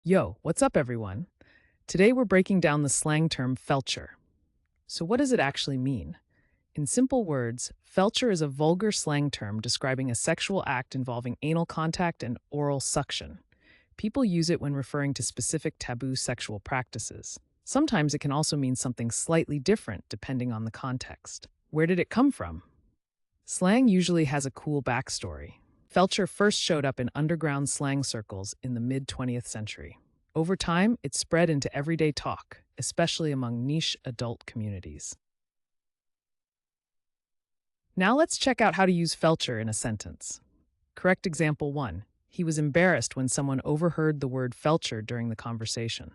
Yo, what's up, everyone? Today we're breaking down the slang term Felcher. So, what does it actually mean? In simple words, Felcher is a vulgar slang term describing a sexual act involving anal contact and oral suction. People use it when referring to specific taboo sexual practices. Sometimes it can also mean something slightly different depending on the context. Where did it come from? Slang usually has a cool backstory. Felcher first showed up in underground slang circles in the mid 20th century. Over time, it spread into everyday talk, especially among niche adult communities. Now let's check out how to use Felcher in a sentence. Correct example 1. He was embarrassed when someone overheard the word Felcher during the conversation.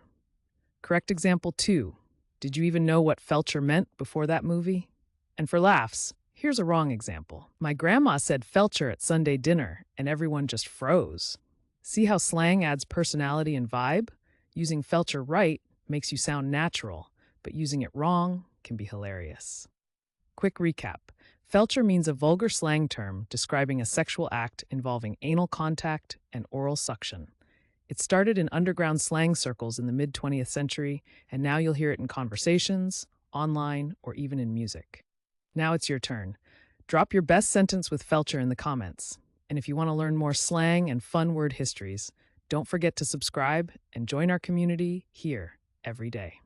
Correct example 2. Did you even know what Felcher meant before that movie? And for laughs, here's a wrong example. My grandma said Felcher at Sunday dinner, and everyone just froze. See how slang adds personality and vibe? Using Felcher right makes you sound natural, but using it wrong can be hilarious. Quick recap. Felcher means a vulgar slang term describing a sexual act involving anal contact and oral suction. It started in underground slang circles in the mid 20th century, and now you'll hear it in conversations, online, or even in music. Now it's your turn. Drop your best sentence with Felcher in the comments. And if you want to learn more slang and fun word histories, don't forget to subscribe and join our community here every day.